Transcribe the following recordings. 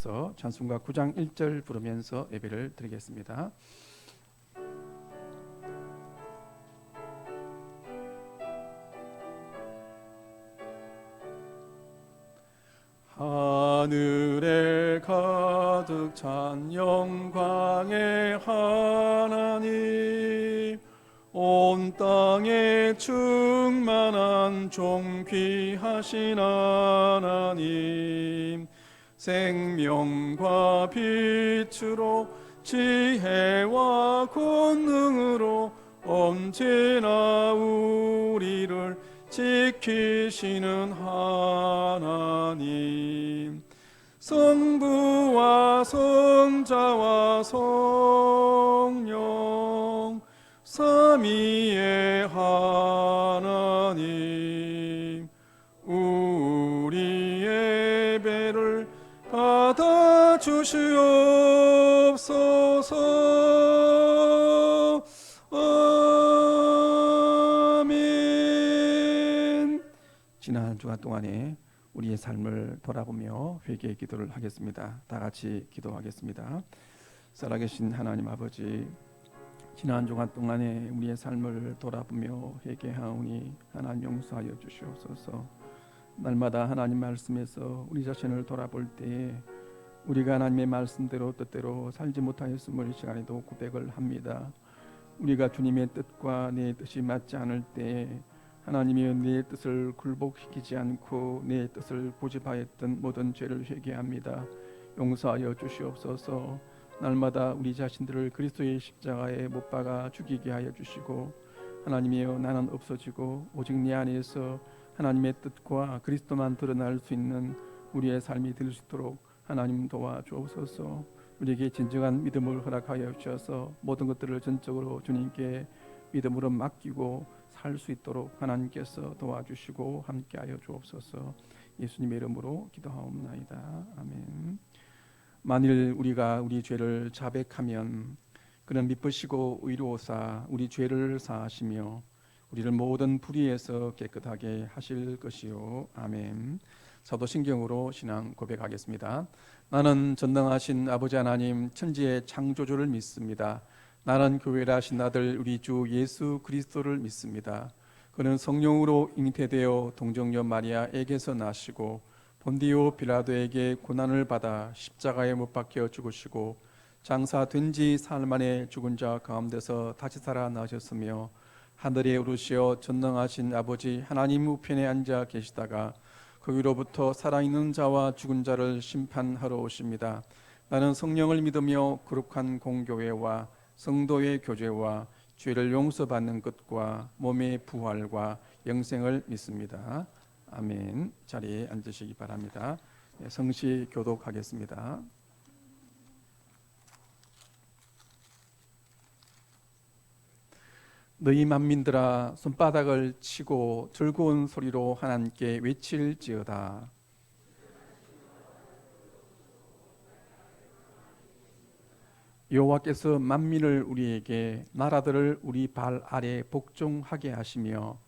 이어서 찬송가 9장 1절 부르면서 예배를 드리겠습니다. 하늘에 가득 찬 영광의 하나님, 온 땅에 충만한 존귀하신 하나님, 생명과 빛으로 지혜와 권능으로 언제나 우리를 지키시는 하나님, 성부와 성자와 성령 삼위의 하나님, 우리 예배를 받아주시옵소서. 아멘. 지난 한 주간 동안에 우리의 삶을 돌아보며 회개의 기도를 하겠습니다. 다 같이 기도하겠습니다. 살아계신 하나님 아버지, 지난 한 주간 동안에 우리의 삶을 돌아보며 회개하오니 하나님 용서하여 주시옵소서. 날마다 하나님 말씀에서 우리 자신을 돌아볼 때에 우리가 하나님의 말씀대로 뜻대로 살지 못하였음을 이 시간에도 고백을 합니다. 우리가 주님의 뜻과 내 뜻이 맞지 않을 때에 하나님이 내 뜻을 굴복시키지 않고 내 뜻을 고집하였던 모든 죄를 회개합니다. 용서하여 주시옵소서. 날마다 우리 자신들을 그리스도의 십자가에 못 박아 죽이게 하여 주시고, 하나님이여, 나는 없어지고 오직 내 안에서 하나님의 뜻과 그리스도만 드러날 수 있는 우리의 삶이 될 수 있도록 하나님 도와주옵소서. 우리에게 진정한 믿음을 허락하여 주셔서 모든 것들을 전적으로 주님께 믿음으로 맡기고 살 수 있도록 하나님께서 도와주시고 함께하여 주옵소서. 예수님의 이름으로 기도하옵나이다. 아멘. 만일 우리가 우리 죄를 자백하면 그는 미쁘시고 의로우사 우리 죄를 사하시며 우리를 모든 불의에서 깨끗하게 하실 것이요. 아멘. 사도신경으로 신앙 고백하겠습니다. 나는 전능하신 아버지 하나님 천지의 창조주를 믿습니다. 나는 교회라 하신 아들 우리 주 예수 그리스도를 믿습니다. 그는 성령으로 잉태되어 동정녀 마리아에게서 나시고 본디오 빌라도에게 고난을 받아 십자가에 못 박혀 죽으시고 장사된 지 사흘 만에 죽은 자 가운데서 다시 살아나셨으며 하늘에 오르시어 전능하신 아버지 하나님 우편에 앉아 계시다가 거기로부터 살아있는 자와 죽은 자를 심판하러 오십니다. 나는 성령을 믿으며 거룩한 공교회와 성도의 교제와 죄를 용서받는 것과 몸의 부활과 영생을 믿습니다. 아멘. 자리에 앉으시기 바랍니다. 성시 교독하겠습니다. 너희 만민들아, 손바닥을 치고 즐거운 소리로 하나님께 외칠지어다. 여호와께서 만민을 우리에게, 나라들을 우리 발 아래 복종하게 하시며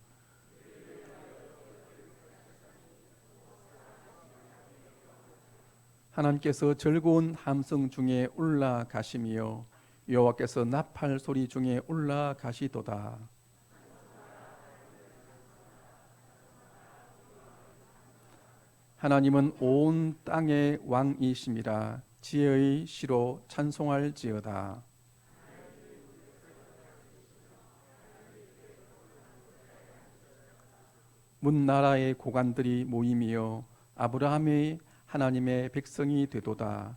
하나님께서 즐거운 함성 중에 올라가시며 여호와께서 나팔 소리 중에 올라가시도다. 하나님은 온 땅의 왕이심이라. 지혜의 시로 찬송할지어다. 문 나라의 고관들이 모임이여 아브라함의 하나님의 백성이 되도다.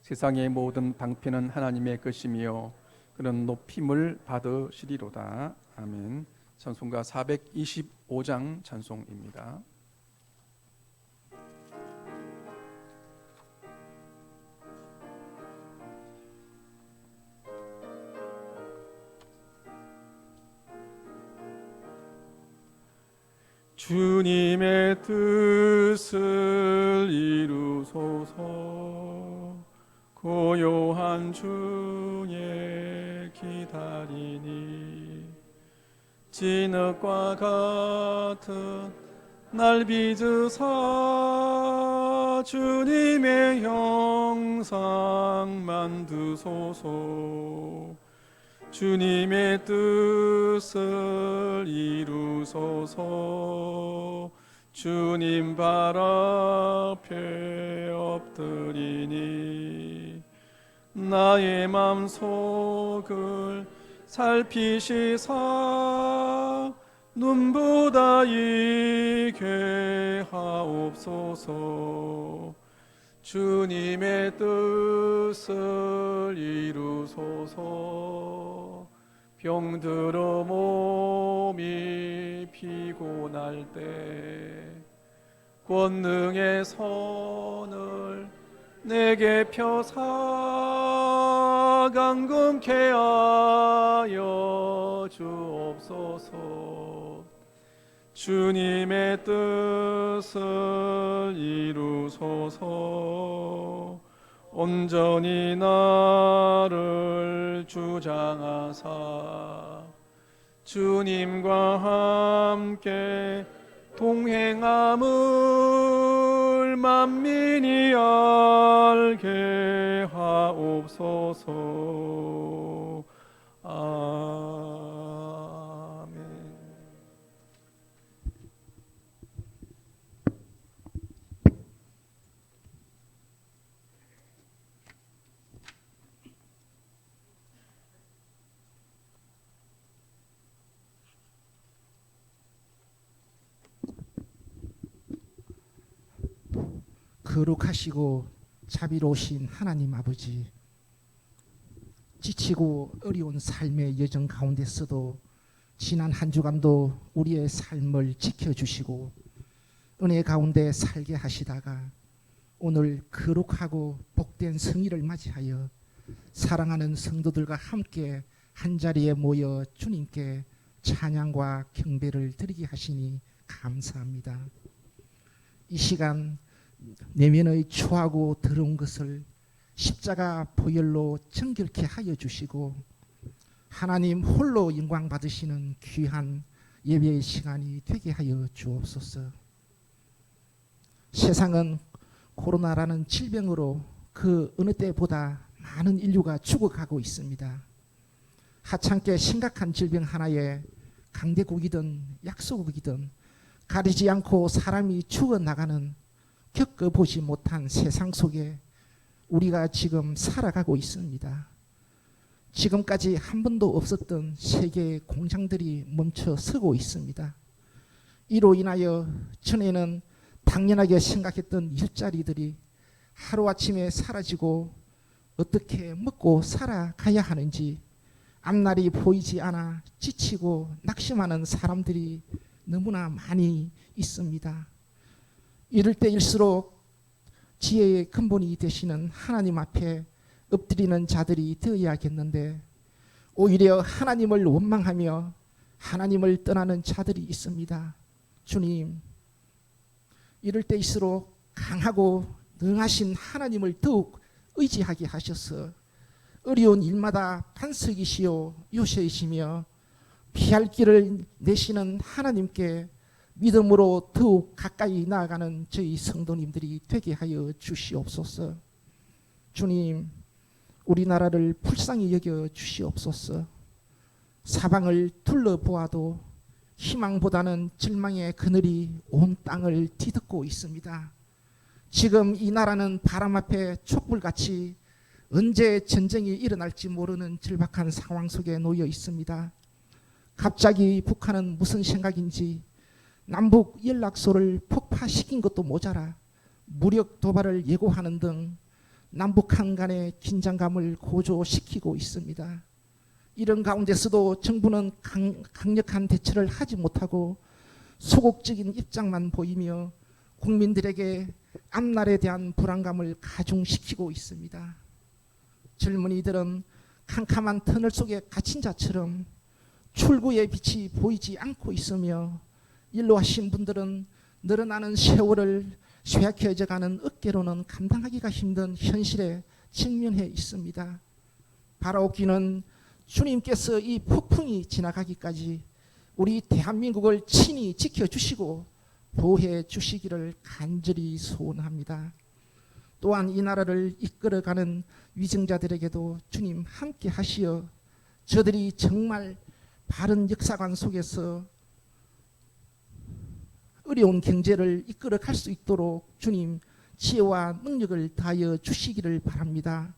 세상의 모든 방패는 하나님의 것이며 그는 높임을 받으시리로다. 아멘. 찬송가 425장 찬송입니다. 주님의 뜻을 이루소서. 고요한 중에 기다리니 진흙과 같은 날 빚으사 주님의 형상 만드소서. 주님의 뜻을 이루소서. 주님 발 앞에 엎드리니 나의 맘속을 살피시사 눈보다 이게 하옵소서. 주님의 뜻을 이루소서. 병들어 몸이 피곤할 때 권능의 손을 내게 펴사 강금케 하여 주옵소서. 주님의 뜻을 이루소서. 온전히 나를 주장하사 주님과 함께 동행함을 만민이 알게 하옵소서. 아멘. 거룩하시고 자비로우신 하나님 아버지, 지치고 어려운 삶의 여정 가운데서도 지난 한 주간도 우리의 삶을 지켜주시고 은혜 가운데 살게 하시다가 오늘 거룩하고 복된 성의를 맞이하여 사랑하는 성도들과 함께 한자리에 모여 주님께 찬양과 경배를 드리게 하시니 감사합니다. 이 시간 내면의 추하고 더러운 것을 십자가 보혈로 정결케 하여 주시고 하나님 홀로 영광 받으시는 귀한 예배의 시간이 되게 하여 주옵소서. 세상은 코로나라는 질병으로 그 어느 때보다 많은 인류가 죽어가고 있습니다. 하찮게 심각한 질병 하나에 강대국이든 약소국이든 가리지 않고 사람이 죽어나가는 겪어보지 못한 세상 속에 우리가 지금 살아가고 있습니다. 지금까지 한 번도 없었던 세계의 공장들이 멈춰 서고 있습니다. 이로 인하여 전에는 당연하게 생각했던 일자리들이 하루아침에 사라지고 어떻게 먹고 살아가야 하는지 앞날이 보이지 않아 지치고 낙심하는 사람들이 너무나 많이 있습니다. 이럴 때일수록 지혜의 근본이 되시는 하나님 앞에 엎드리는 자들이 되어야겠는데 오히려 하나님을 원망하며 하나님을 떠나는 자들이 있습니다. 주님, 이럴 때일수록 강하고 능하신 하나님을 더욱 의지하게 하셔서 어려운 일마다 반석이시요 요새이시며 피할 길을 내시는 하나님께 믿음으로 더욱 가까이 나아가는 저희 성도님들이 되게 하여 주시옵소서. 주님, 우리나라를 불쌍히 여겨 주시옵소서. 사방을 둘러보아도 희망보다는 절망의 그늘이 온 땅을 뒤덮고 있습니다. 지금 이 나라는 바람 앞에 촛불같이 언제 전쟁이 일어날지 모르는 절박한 상황 속에 놓여 있습니다. 갑자기 북한은 무슨 생각인지 남북 연락소를 폭파시킨 것도 모자라 무력 도발을 예고하는 등 남북한 간의 긴장감을 고조시키고 있습니다. 이런 가운데서도 정부는 강력한 대처를 하지 못하고 소극적인 입장만 보이며 국민들에게 앞날에 대한 불안감을 가중시키고 있습니다. 젊은이들은 캄캄한 터널 속에 갇힌 자처럼 출구의 빛이 보이지 않고 있으며 일로하신 분들은 늘어나는 세월을 쇠약해져가는 어깨로는 감당하기가 힘든 현실에 직면해 있습니다. 바라옵기는 주님께서 이 폭풍이 지나가기까지 우리 대한민국을 친히 지켜주시고 보호해 주시기를 간절히 소원합니다. 또한 이 나라를 이끌어가는 위정자들에게도 주님 함께 하시어 저들이 정말 바른 역사관 속에서 어려운 경제를 이끌어갈 수 있도록 주님 지혜와 능력을 다하여 주시기를 바랍니다.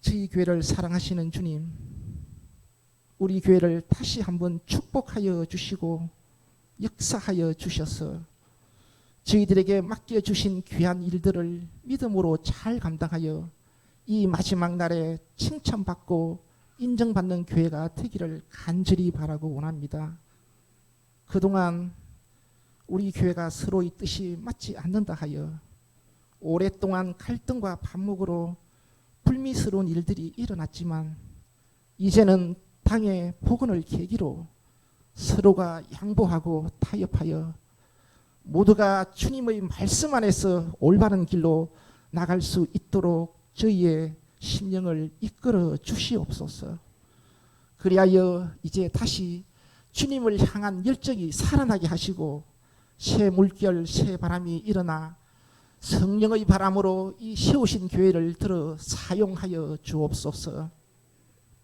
저희 교회를 사랑하시는 주님, 우리 교회를 다시 한번 축복하여 주시고 역사하여 주셔서 저희들에게 맡겨주신 귀한 일들을 믿음으로 잘 감당하여 이 마지막 날에 칭찬받고 인정받는 교회가 되기를 간절히 바라고 원합니다. 그동안 우리 교회가 서로의 뜻이 맞지 않는다 하여 오랫동안 갈등과 반목으로 불미스러운 일들이 일어났지만 이제는 당의 복원을 계기로 서로가 양보하고 타협하여 모두가 주님의 말씀 안에서 올바른 길로 나갈 수 있도록 저희의 심령을 이끌어 주시옵소서. 그리하여 이제 다시 주님을 향한 열정이 살아나게 하시고 새 물결 새 바람이 일어나 성령의 바람으로 이 세우신 교회를 들어 사용하여 주옵소서.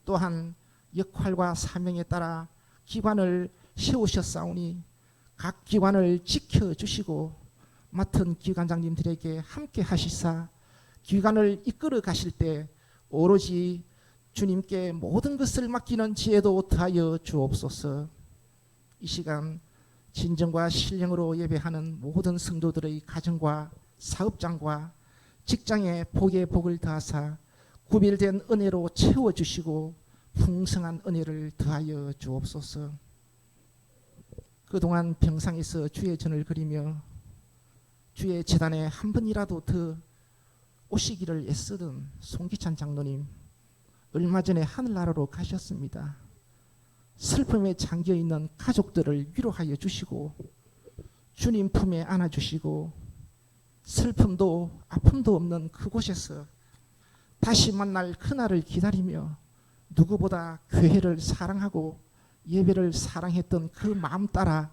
또한 역할과 사명에 따라 기관을 세우셨사오니 각 기관을 지켜주시고 맡은 기관장님들에게 함께 하시사 기관을 이끌어 가실 때 오로지 주님께 모든 것을 맡기는 지혜도 더하여 주옵소서. 이 시간 진정과 신령으로 예배하는 모든 성도들의 가정과 사업장과 직장에 복의 복을 더하사 구별된 은혜로 채워주시고 풍성한 은혜를 더하여 주옵소서. 그동안 병상에서 주의 전을 그리며 주의 제단에 한 번이라도 더 오시기를 애쓰던 송기찬 장로님, 얼마 전에 하늘나라로 가셨습니다. 슬픔에 잠겨있는 가족들을 위로하여 주시고 주님 품에 안아주시고 슬픔도 아픔도 없는 그곳에서 다시 만날 그날을 기다리며 누구보다 교회를 사랑하고 예배를 사랑했던 그 마음 따라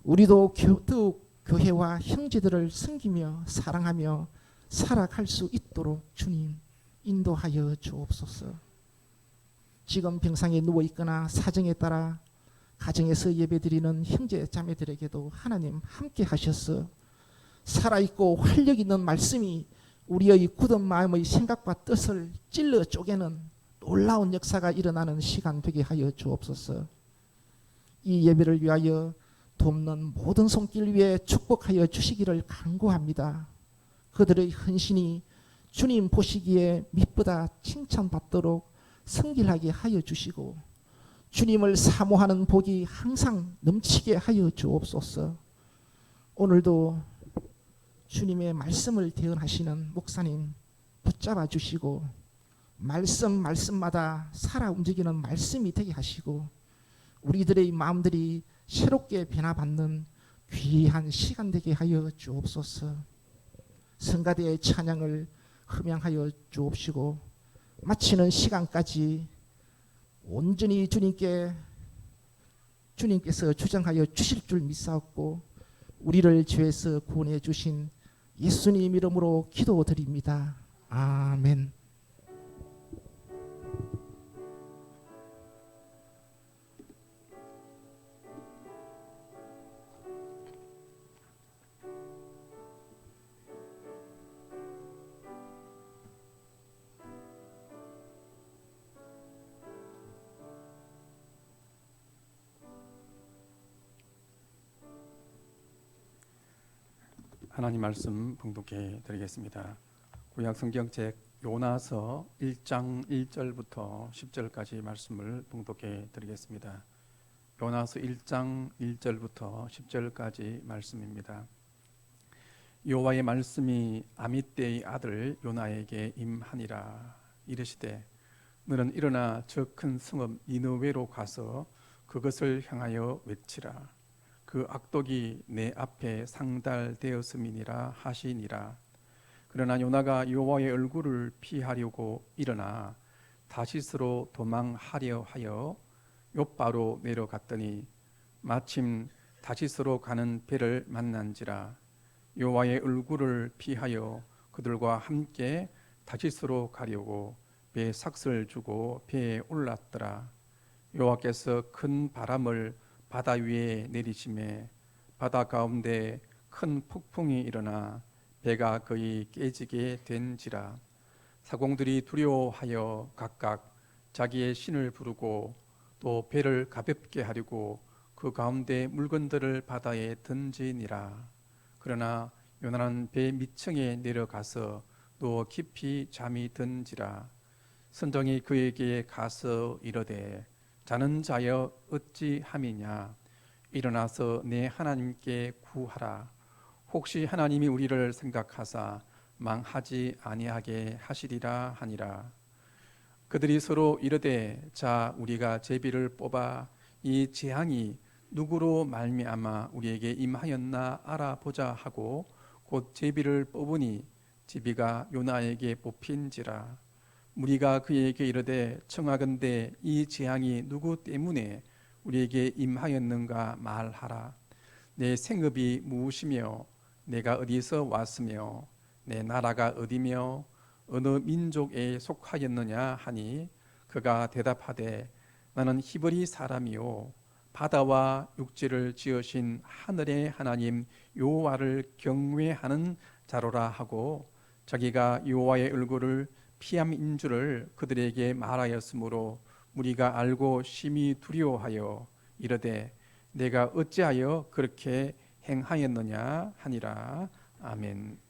우리도 더욱 교회와 형제들을 섬기며 사랑하며 살아갈 수 있도록 주님 인도하여 주옵소서. 지금 병상에 누워있거나 사정에 따라 가정에서 예배드리는 형제 자매들에게도 하나님 함께 하셔서 살아있고 활력 있는 말씀이 우리의 굳은 마음의 생각과 뜻을 찔러 쪼개는 놀라운 역사가 일어나는 시간 되게 하여 주옵소서. 이 예배를 위하여 돕는 모든 손길 위에 축복하여 주시기를 간구합니다. 그들의 헌신이 주님 보시기에 미쁘다 칭찬받도록 성길하게 하여 주시고 주님을 사모하는 복이 항상 넘치게 하여 주옵소서. 오늘도 주님의 말씀을 대언하시는 목사님 붙잡아 주시고 말씀마다 살아 움직이는 말씀이 되게 하시고 우리들의 마음들이 새롭게 변화받는 귀한 시간 되게 하여 주옵소서. 성가대의 찬양을 흠양하여 주옵시고 마치는 시간까지 온전히 주님께서 주장하여 주실 줄 믿사옵고 우리를 죄에서 구원해 주신 예수님 이름으로 기도드립니다. 아멘. 하나님 말씀 봉독해 드리겠습니다. 구약 성경책 요나서 1장 1절부터 10절까지 말씀을 봉독해 드리겠습니다. 요나서 1장 1절부터 10절까지 말씀입니다. 여호와의 말씀이 아미떼의 아들 요나에게 임하니라. 이르시되 너는 일어나 저 큰 성읍 니느웨로 가서 그것을 향하여 외치라. 그 악독이 내 앞에 상달되었음이니라 하시니라. 그러나 요나가 여호와의 얼굴을 피하려고 일어나 다시스로 도망하려 하여 욥바로 내려갔더니 마침 다시스로 가는 배를 만난지라. 여호와의 얼굴을 피하여 그들과 함께 다시스로 가려고 배에 삭슬 주고 배에 올랐더라. 여호와께서 큰 바람을 바다 위에 내리심에 바다 가운데 큰 폭풍이 일어나 배가 거의 깨지게 된지라. 사공들이 두려워하여 각각 자기의 신을 부르고 또 배를 가볍게 하려고 그 가운데 물건들을 바다에 던지니라. 그러나 요나는 배 밑층에 내려가서 누워 깊이 잠이 든지라. 선정이 그에게 가서 이르되 자는 자여 어찌함이냐. 일어나서 내 하나님께 구하라. 혹시 하나님이 우리를 생각하사 망하지 아니하게 하시리라 하니라. 그들이 서로 이르되 자 우리가 제비를 뽑아 이 재앙이 누구로 말미암아 우리에게 임하였나 알아보자 하고 곧 제비를 뽑으니 제비가 요나에게 뽑힌지라. 무리가 그에게 이르되 청하건대 이 재앙이 누구 때문에 우리에게 임하였는가 말하라. 내 생업이 무엇이며 내가 어디서 왔으며 내 나라가 어디며 어느 민족에 속하였느냐 하니 그가 대답하되 나는 히브리 사람이요 바다와 육지를 지으신 하늘의 하나님 여호와를 경외하는 자로라 하고 자기가 여호와의 얼굴을 피함인 줄을 그들에게 말하였으므로 무리가 알고 심히 두려워하여 이르되 내가 어찌하여 그렇게 행하였느냐 하니라. 아멘.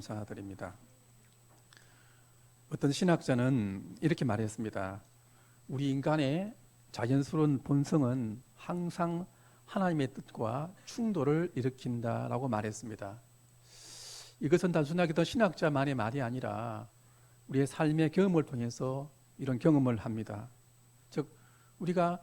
감사드립니다. 어떤 신학자는 이렇게 말했습니다. 우리 인간의 자연스러운 본성은 항상 하나님의 뜻과 충돌을 일으킨다라고 말했습니다. 이것은 단순하게 어떤 신학자만의 말이 아니라 우리의 삶의 경험을 통해서 이런 경험을 합니다. 즉 우리가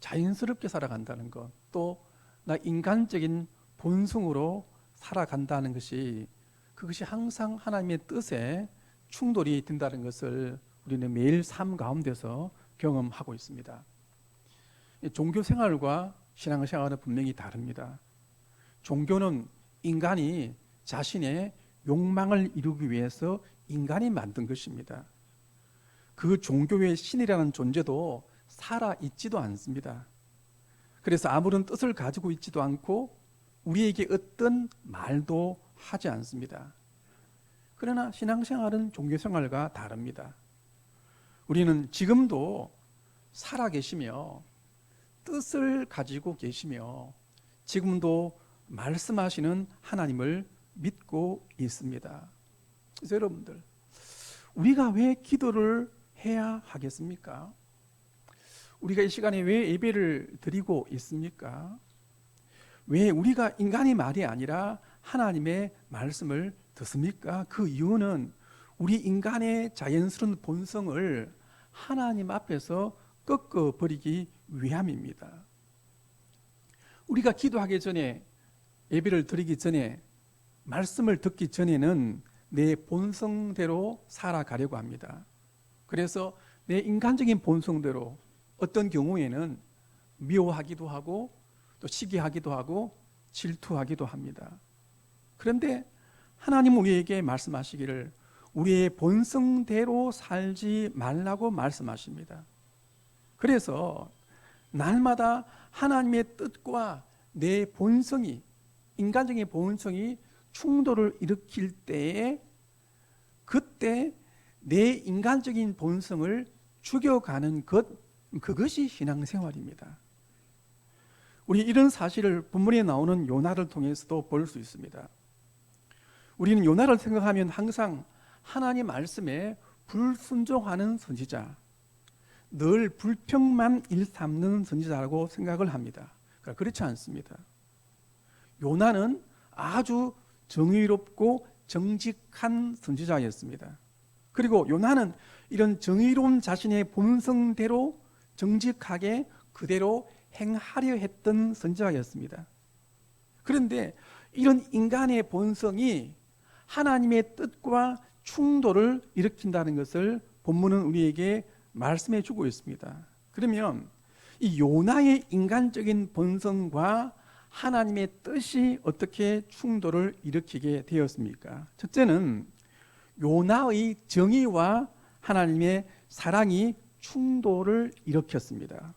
자연스럽게 살아간다는 것, 또 나 인간적인 본성으로 살아간다는 것이 그것이 항상 하나님의 뜻에 충돌이 된다는 것을 우리는 매일 삶 가운데서 경험하고 있습니다. 종교 생활과 신앙 생활은 분명히 다릅니다. 종교는 인간이 자신의 욕망을 이루기 위해서 인간이 만든 것입니다. 그 종교의 신이라는 존재도 살아있지도 않습니다. 그래서 아무런 뜻을 가지고 있지도 않고 우리에게 어떤 말도 하지 않습니다. 그러나 신앙생활은 종교생활과 다릅니다. 우리는 지금도 살아계시며 뜻을 가지고 계시며 지금도 말씀하시는 하나님을 믿고 있습니다. 그래서 여러분들, 우리가 왜 기도를 해야 하겠습니까? 우리가 이 시간에 왜 예배를 드리고 있습니까? 왜 우리가 인간의 말이 아니라 하나님의 말씀을 듣습니까? 그 이유는 우리 인간의 자연스러운 본성을 하나님 앞에서 꺾어버리기 위함입니다. 우리가 기도하기 전에, 예배를 드리기 전에, 말씀을 듣기 전에는 내 본성대로 살아가려고 합니다. 그래서 내 인간적인 본성대로 어떤 경우에는 미워하기도 하고 또 시기하기도 하고 질투하기도 합니다. 그런데 하나님은 우리에게 말씀하시기를 우리의 본성대로 살지 말라고 말씀하십니다. 그래서 날마다 하나님의 뜻과 내 본성이, 인간적인 본성이 충돌을 일으킬 때에 그때 내 인간적인 본성을 죽여가는 그것이 신앙생활입니다. 우리 이런 사실을 본문에 나오는 요나를 통해서도 볼 수 있습니다. 우리는 요나를 생각하면 항상 하나님 말씀에 불순종하는 선지자, 늘 불평만 일삼는 선지자라고 생각을 합니다. 그러나 그렇지 않습니다. 요나는 아주 정의롭고 정직한 선지자였습니다. 그리고 요나는 이런 정의로운 자신의 본성대로 정직하게 그대로 행하려 했던 선지자였습니다. 그런데 이런 인간의 본성이 하나님의 뜻과 충돌을 일으킨다는 것을 본문은 우리에게 말씀해 주고 있습니다. 그러면 이 요나의 인간적인 본성과 하나님의 뜻이 어떻게 충돌을 일으키게 되었습니까? 첫째는 요나의 정의와 하나님의 사랑이 충돌을 일으켰습니다.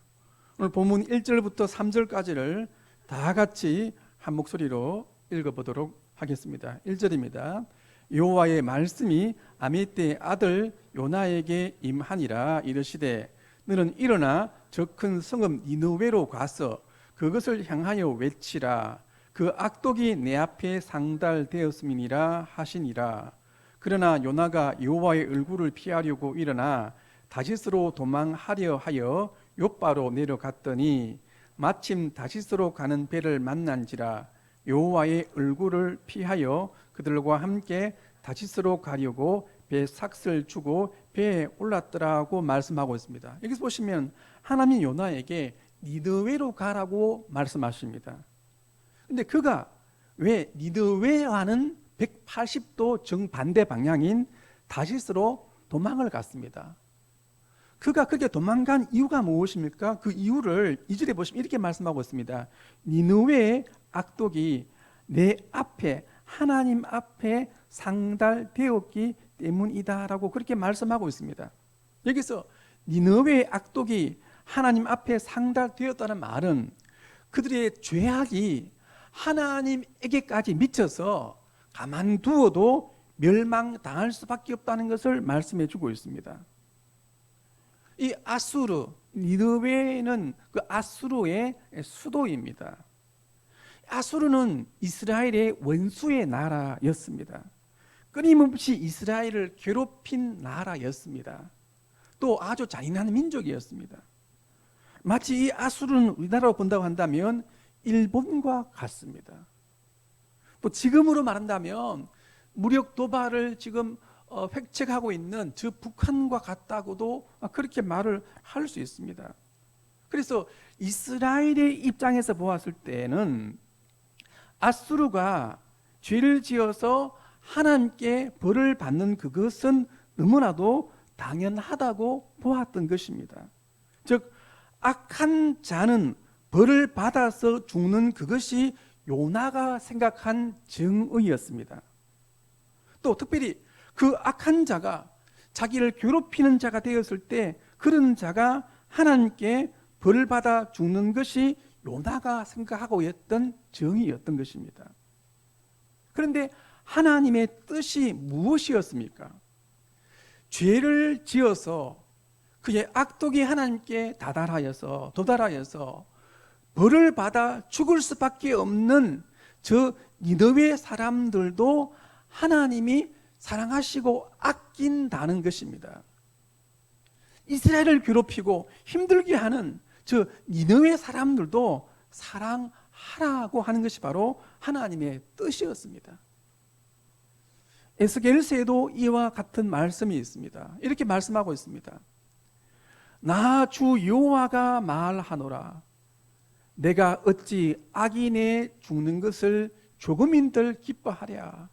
오늘 본문 1절부터 3절까지를 다 같이 한 목소리로 읽어보도록 하겠습니다. 1절입니다. 여호와의 말씀이 아미떼의 아들 요나에게 임하니라. 이르시되 너는 일어나 저 큰 성읍 니느웨로 가서 그것을 향하여 외치라. 그 악독이 내 앞에 상달되었음이니라 하시니라. 그러나 요나가 여호와의 얼굴을 피하려고 일어나 다시스로 도망하려 하여 욥바로 내려갔더니 마침 다시스로 가는 배를 만난지라. 여호와의 얼굴을 피하여 그들과 함께 다시스로 가려고 배 삭슬 주고 배에 올랐더라고 말씀하고 있습니다. 여기서 보시면 하나님이 요나에게 니느웨로 가라고 말씀하십니다. 근데 그가 왜 니느웨와는 180도 정반대 방향인 다시스로 도망을 갔습니다. 그가 그렇게 도망간 이유가 무엇입니까? 그 이유를 2절에 보시면 이렇게 말씀하고 있습니다. 니느웨의 악독이 내 앞에, 하나님 앞에 상달되었기 때문이다라고 그렇게 말씀하고 있습니다. 여기서 니느웨의 악독이 하나님 앞에 상달되었다는 말은 그들의 죄악이 하나님에게까지 미쳐서 가만두어도 멸망당할 수밖에 없다는 것을 말씀해 주고 있습니다. 이 아수르, 니느웨는 그 아수르의 수도입니다. 아수르는 이스라엘의 원수의 나라였습니다. 끊임없이 이스라엘을 괴롭힌 나라였습니다. 또 아주 잔인한 민족이었습니다. 마치 이 아수르는 우리나라로 본다고 한다면 일본과 같습니다. 또 지금으로 말한다면 무력 도발을 지금 획책하고 있는 저 북한과 같다고도 그렇게 말을 할 수 있습니다. 그래서 이스라엘의 입장에서 보았을 때는 아수르가 죄를 지어서 하나님께 벌을 받는 그것은 너무나도 당연하다고 보았던 것입니다. 즉 악한 자는 벌을 받아서 죽는 그것이 요나가 생각한 정의였습니다. 또 특별히 그 악한 자가 자기를 괴롭히는 자가 되었을 때 그런 자가 하나님께 벌을 받아 죽는 것이 요나가 생각하고 있던 정의였던 것입니다. 그런데 하나님의 뜻이 무엇이었습니까? 죄를 지어서 그의 악독이 하나님께 도달하여서 벌을 받아 죽을 수밖에 없는 저 니느웨 사람들도 하나님이 사랑하시고 아낀다는 것입니다. 이스라엘을 괴롭히고 힘들게 하는 저 니느웨 사람들도 사랑하라고 하는 것이 바로 하나님의 뜻이었습니다. 에스겔서에도 이와 같은 말씀이 있습니다. 이렇게 말씀하고 있습니다. 나 주 여호와가 말하노라. 내가 어찌 악인의 죽는 것을 조금인들 기뻐하랴.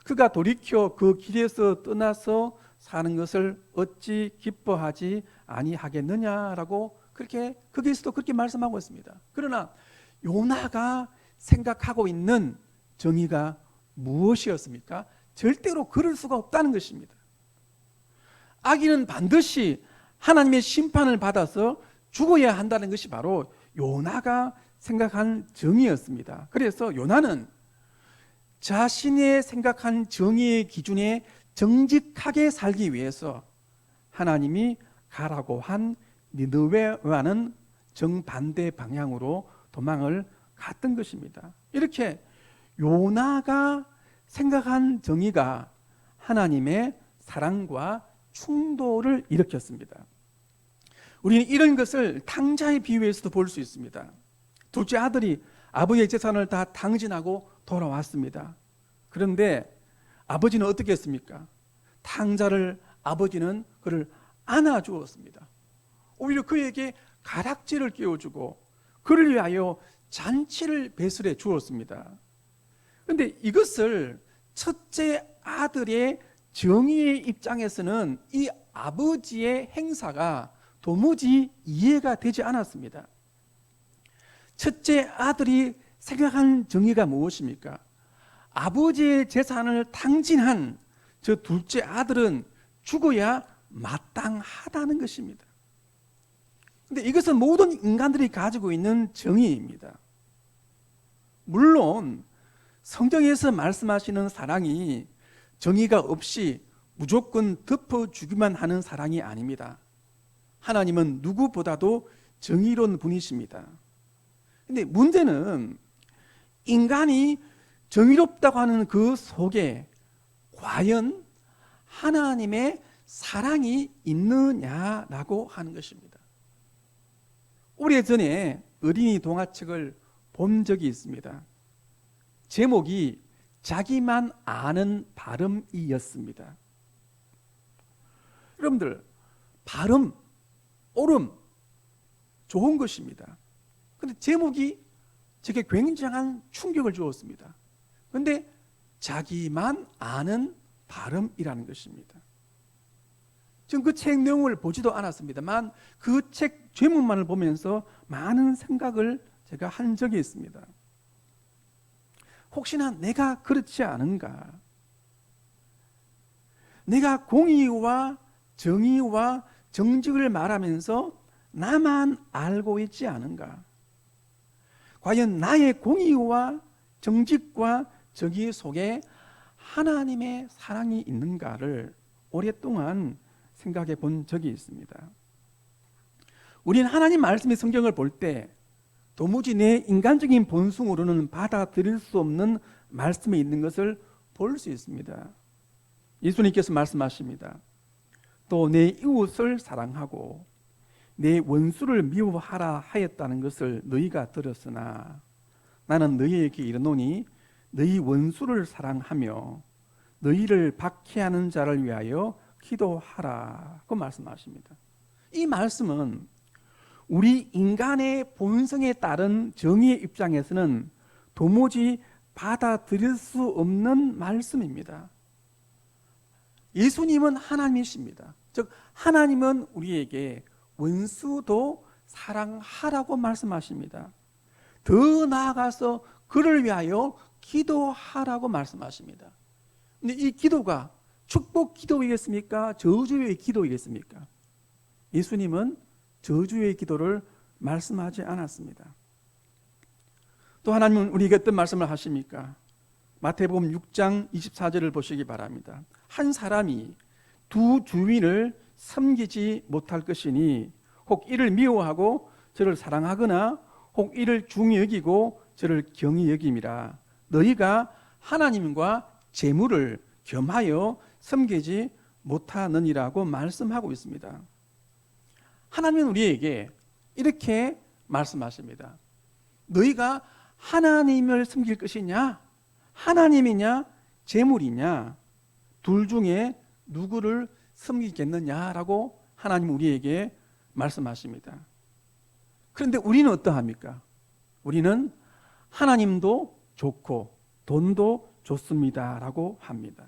그가 돌이켜 그 길에서 떠나서 사는 것을 어찌 기뻐하지 아니하겠느냐라고 그렇게 거기서도 그렇게 말씀하고 있습니다. 그러나 요나가 생각하고 있는 정의가 무엇이었습니까? 절대로 그럴 수가 없다는 것입니다. 악인은 반드시 하나님의 심판을 받아서 죽어야 한다는 것이 바로 요나가 생각한 정의였습니다. 그래서 요나는 자신의 생각한 정의의 기준에 정직하게 살기 위해서 하나님이 가라고 한 니느웨와는 정반대 방향으로 도망을 갔던 것입니다. 이렇게 요나가 생각한 정의가 하나님의 사랑과 충돌을 일으켰습니다. 우리는 이런 것을 탕자의 비유에서도 볼 수 있습니다. 둘째 아들이 아버지의 재산을 다 탕진하고 돌아왔습니다. 그런데 아버지는 어떻게 했습니까? 탕자를 아버지는 그를 안아주었습니다. 오히려 그에게 가락지를 끼워주고 그를 위하여 잔치를 배설해 주었습니다. 그런데 이것을 첫째 아들의 정의의 입장에서는 이 아버지의 행사가 도무지 이해가 되지 않았습니다. 첫째 아들이 생각한 정의가 무엇입니까? 아버지의 재산을 탕진한 저 둘째 아들은 죽어야 마땅하다는 것입니다. 그런데 이것은 모든 인간들이 가지고 있는 정의입니다. 물론 성경에서 말씀하시는 사랑이 정의가 없이 무조건 덮어주기만 하는 사랑이 아닙니다. 하나님은 누구보다도 정의로운 분이십니다. 그런데 문제는 인간이 정의롭다고 하는 그 속에 과연 하나님의 사랑이 있느냐라고 하는 것입니다. 오래전에 어린이 동화책을 본 적이 있습니다. 제목이 자기만 아는 발음이었습니다. 여러분들, 발음, 옳음 좋은 것입니다. 그런데 제목이 제게 굉장한 충격을 주었습니다. 그런데 자기만 아는 발음이라는 것입니다. 지금 그 책 내용을 보지도 않았습니다만 그 책 제목만을 보면서 많은 생각을 제가 한 적이 있습니다. 혹시나 내가 그렇지 않은가? 내가 공의와 정의와 정직을 말하면서 나만 알고 있지 않은가? 과연 나의 공의와 정직과 정의 속에 하나님의 사랑이 있는가를 오랫동안 생각해 본 적이 있습니다. 우리는 하나님 말씀의 성경을 볼 때 도무지 내 인간적인 본성으로는 받아들일 수 없는 말씀이 있는 것을 볼 수 있습니다. 예수님께서 말씀하십니다. 또 내 이웃을 사랑하고 내 원수를 미워하라 하였다는 것을 너희가 들었으나 나는 너희에게 이르노니 너희 원수를 사랑하며 너희를 박해하는 자를 위하여 기도하라고 말씀하십니다. 이 말씀은 우리 인간의 본성에 따른 정의의 입장에서는 도무지 받아들일 수 없는 말씀입니다. 예수님은 하나님이십니다. 즉 하나님은 우리에게 원수도 사랑하라고 말씀하십니다. 더 나아가서 그를 위하여 기도하라고 말씀하십니다. 근데 이 기도가 축복 기도이겠습니까? 저주의 기도이겠습니까? 예수님은 저주의 기도를 말씀하지 않았습니다. 또 하나님은 우리에게 어떤 말씀을 하십니까? 마태복음 6장 24절을 보시기 바랍니다. 한 사람이 두 주인을 섬기지 못할 것이니 혹 이를 미워하고 저를 사랑하거나 혹 이를 중히 여기고 저를 경히 여김이라. 너희가 하나님과 재물을 겸하여 섬기지 못하느니라고 말씀하고 있습니다. 하나님은 우리에게 이렇게 말씀하십니다. 너희가 하나님을 섬길 것이냐? 하나님이냐? 재물이냐? 둘 중에 누구를 섬기겠느냐라고 하나님은 우리에게 말씀하십니다. 그런데 우리는 어떠합니까? 우리는 하나님도 좋고 돈도 좋습니다라고 합니다.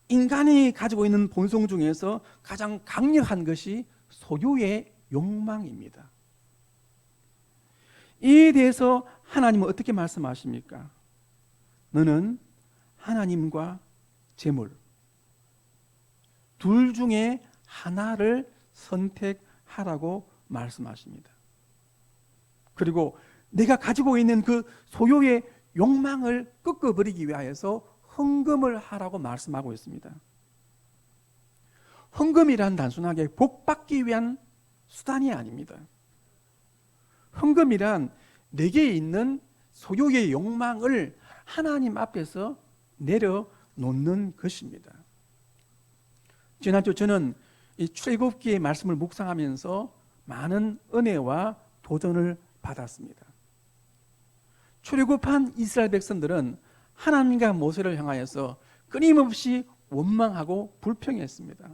인간이 가지고 있는 본성 중에서 가장 강력한 것이 소유의 욕망입니다. 이에 대해서 하나님은 어떻게 말씀하십니까? 너는 하나님과 재물 둘 중에 하나를 선택하라고 말씀하십니다. 그리고 내가 가지고 있는 그 소유의 욕망을 꺾어버리기 위하여서 헌금을 하라고 말씀하고 있습니다. 헌금이란 단순하게 복받기 위한 수단이 아닙니다. 헌금이란 내게 있는 소유의 욕망을 하나님 앞에서 내려놓는 것입니다. 지난주 저는 이 출애굽기의 말씀을 묵상하면서 많은 은혜와 도전을 받았습니다. 출애굽한 이스라엘 백성들은 하나님과 모세를 향하여서 끊임없이 원망하고 불평했습니다.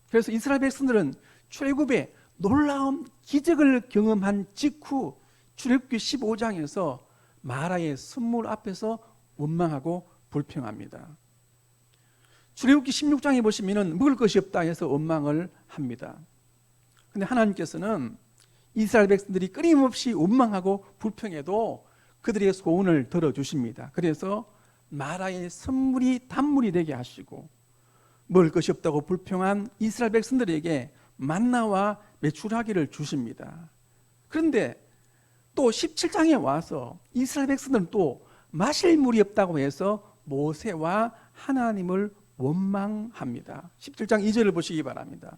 그래서 이스라엘 백성들은 출애굽의 놀라운 기적을 경험한 직후 출애굽기 15장에서 마라의 선물 앞에서 원망하고 불평합니다. 출애굽기 16장에 보시면은 먹을 것이 없다 해서 원망을 합니다. 그런데 하나님께서는 이스라엘 백성들이 끊임없이 원망하고 불평해도 그들의 소원을 들어주십니다. 그래서 마라의 선물이 단물이 되게 하시고 먹을 것이 없다고 불평한 이스라엘 백성들에게 만나와 메추라기를 주십니다. 그런데 또 17장에 와서 이스라엘 백성들은 또 마실 물이 없다고 해서 모세와 하나님을 원망합니다. 17장 2절을 보시기 바랍니다.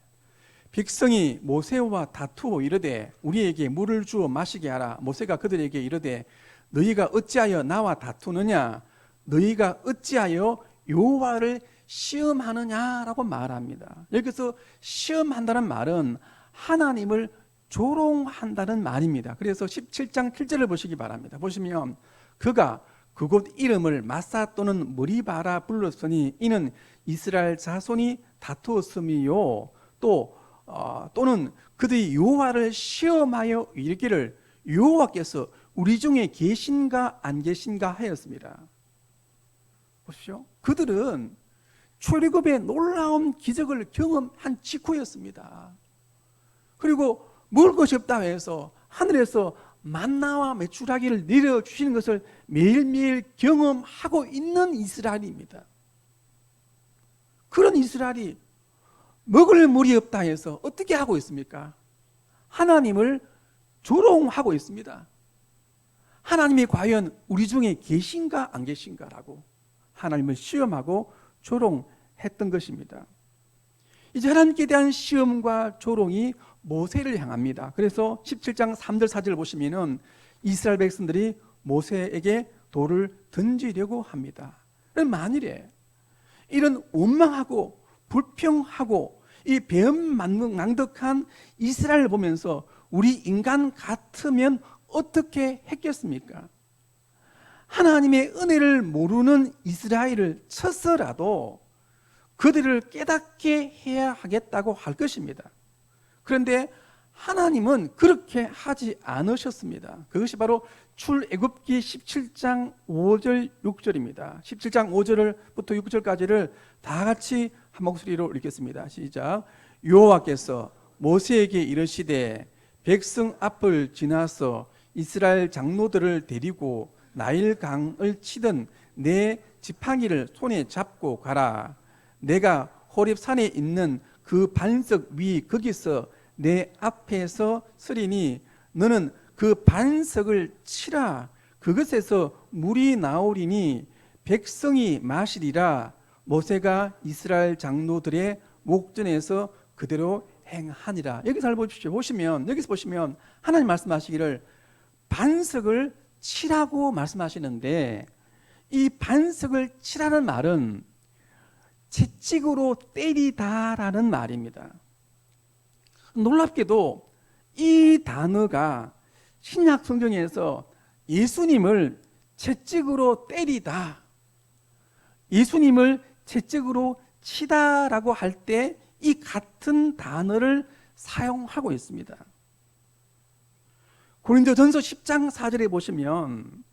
백성이 모세와 다투어 이르되 우리에게 물을 주어 마시게 하라. 모세가 그들에게 이르되 너희가 어찌하여 나와 다투느냐? 너희가 어찌하여 여호와를 시험하느냐라고 말합니다. 여기서 시험한다는 말은 하나님을 조롱한다는 말입니다. 그래서 17장 7절을 보시기 바랍니다. 보시면 그가 그곳 이름을 마사 또는 머리바라 불렀으니 이는 이스라엘 자손이 다투었음이요 또는 그들이 여호와를 시험하여 이르기를 여호와께서 우리 중에 계신가 안 계신가 하였습니다. 보십시오. 그들은 출애굽의 놀라운 기적을 경험한 직후였습니다. 그리고 먹을 것이 없다 해서 하늘에서 만나와 메추라기를 내려주시는 것을 매일매일 경험하고 있는 이스라엘입니다. 그런 이스라엘이 먹을 물이 없다 해서 어떻게 하고 있습니까? 하나님을 조롱하고 있습니다. 하나님이 과연 우리 중에 계신가 안 계신가라고 하나님을 시험하고 조롱했던 것입니다. 이제 하나님께 대한 시험과 조롱이 모세를 향합니다. 그래서 17장 3절 4절 보시면은 이스라엘 백성들이 모세에게 돌을 던지려고 합니다. 만일에 이런 원망하고 불평하고 이 배은망덕한 이스라엘을 보면서 우리 인간 같으면 어떻게 했겠습니까? 하나님의 은혜를 모르는 이스라엘을 쳤어라도 그들을 깨닫게 해야 하겠다고 할 것입니다. 그런데 하나님은 그렇게 하지 않으셨습니다. 그것이 바로 출애굽기 17장 5절 6절입니다. 17장 5절부터 6절까지를 다 같이 한 목소리로 읽겠습니다. 시작. 여호와께서 모세에게 이르시되 백성 앞을 지나서 이스라엘 장로들을 데리고 나일강을 치던 내 지팡이를 손에 잡고 가라. 내가 호렙산에 있는 그 반석 위 거기서 내 앞에서 서리니 너는 그 반석을 치라. 그것에서 물이 나오리니 백성이 마시리라. 모세가 이스라엘 장로들의 목전에서 그대로 행하니라. 여기서 잘 보시면 여기서 보시면 하나님 말씀하시기를 반석을 치라고 말씀하시는데 이 반석을 치라는 말은 채찍으로 때리다라는 말입니다. 놀랍게도 이 단어가 신약 성경에서 예수님을 채찍으로 때리다, 예수님을 채찍으로 치다라고 할 때 이 같은 단어를 사용하고 있습니다. 고린도전서 10장 4절에 보시면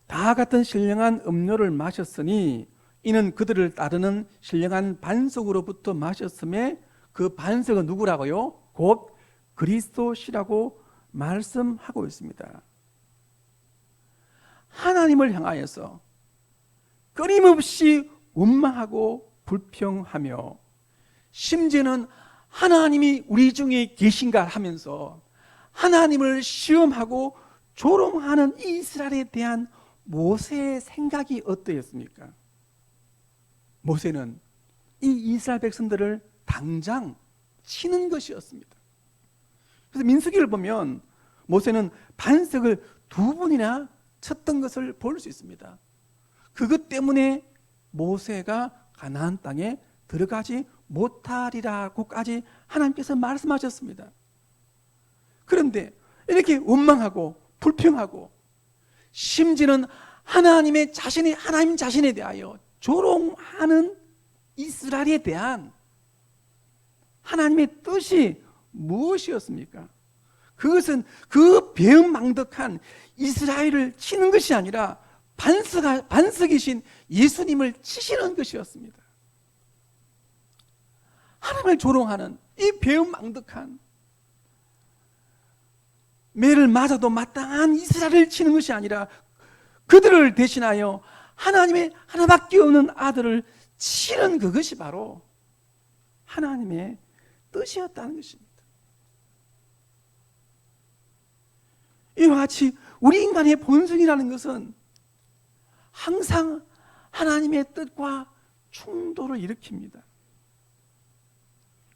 다 같은 신령한 음료를 마셨으니 이는 그들을 따르는 신령한 반석으로부터 마셨음에 그 반석은 누구라고요? 곧 그리스도시라고 말씀하고 있습니다. 하나님을 향하여서 끊임없이 원망하고 불평하며 심지어는 하나님이 우리 중에 계신가 하면서 하나님을 시험하고 조롱하는 이스라엘에 대한 모세의 생각이 어떠했습니까? 모세는 이 이스라엘 백성들을 당장 치는 것이었습니다. 그래서 민수기를 보면 모세는 반석을 2번이나 쳤던 것을 볼 수 있습니다. 그것 때문에 모세가 가나안 땅에 들어가지 못하리라고까지 하나님께서 말씀하셨습니다. 그런데 이렇게 원망하고 불평하고 심지어는 하나님 자신에 대하여 조롱하는 이스라엘에 대한 하나님의 뜻이 무엇이었습니까? 그것은 그 배은망덕한 이스라엘을 치는 것이 아니라 반석이신 예수님을 치시는 것이었습니다. 하나님을 조롱하는 이 배은망덕한 매를 맞아도 마땅한 이스라엘을 치는 것이 아니라 그들을 대신하여 하나님의 하나밖에 없는 아들을 치는 그것이 바로 하나님의 뜻이었다는 것입니다. 이와 같이 우리 인간의 본성이라는 것은 항상 하나님의 뜻과 충돌을 일으킵니다.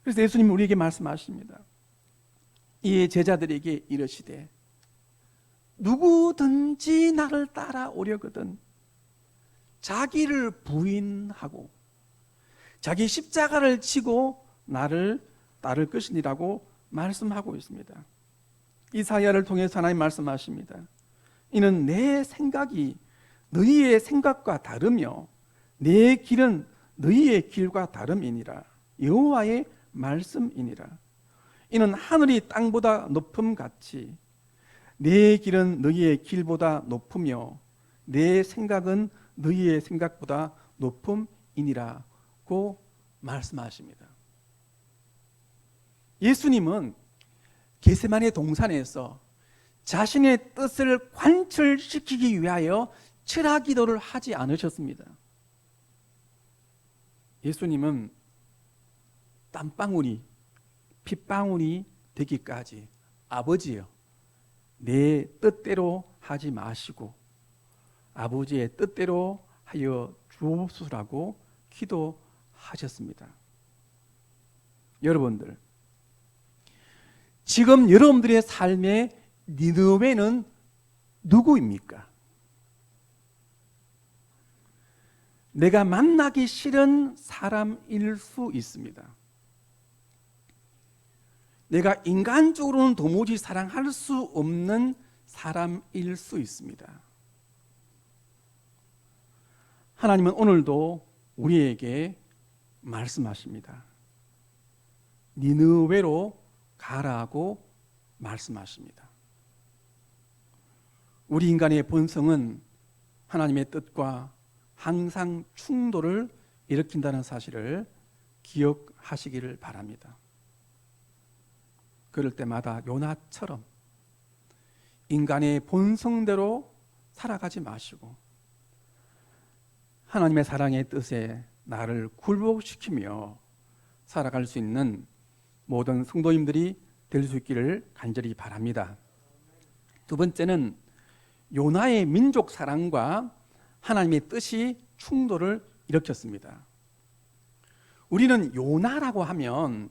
그래서 예수님이 우리에게 말씀하십니다. 이 제자들에게 이르시되 누구든지 나를 따라오려거든 자기를 부인하고 자기 십자가를 지고 나를 따를 것이니라고 말씀하고 있습니다. 이사야를 통해서 하나님 말씀하십니다. 이는 내 생각이 너희의 생각과 다르며 내 길은 너희의 길과 다름이니라. 여호와의 말씀이니라. 이는 하늘이 땅보다 높음 같이 내 길은 너희의 길보다 높으며 내 생각은 너희의 생각보다 높음이니라고 말씀하십니다. 예수님은 겟세마네 동산에서 자신의 뜻을 관철시키기 위하여 철학 기도를 하지 않으셨습니다. 예수님은 땀방울이 핏방울이 되기까지 아버지여 내 뜻대로 하지 마시고 아버지의 뜻대로 하여 주옵소서라고 기도하셨습니다. 여러분들, 지금 여러분들의 삶의 니느웨는 누구입니까? 내가 만나기 싫은 사람일 수 있습니다. 내가 인간적으로는 도무지 사랑할 수 없는 사람일 수 있습니다. 하나님은 오늘도 우리에게 말씀하십니다. 니느웨로 가라고 말씀하십니다. 우리 인간의 본성은 하나님의 뜻과 항상 충돌을 일으킨다는 사실을 기억하시기를 바랍니다. 그럴 때마다 요나처럼 인간의 본성대로 살아가지 마시고 하나님의 사랑의 뜻에 나를 굴복시키며 살아갈 수 있는 모든 성도님들이 될 수 있기를 간절히 바랍니다. 두 번째는 요나의 민족 사랑과 하나님의 뜻이 충돌을 일으켰습니다. 우리는 요나라고 하면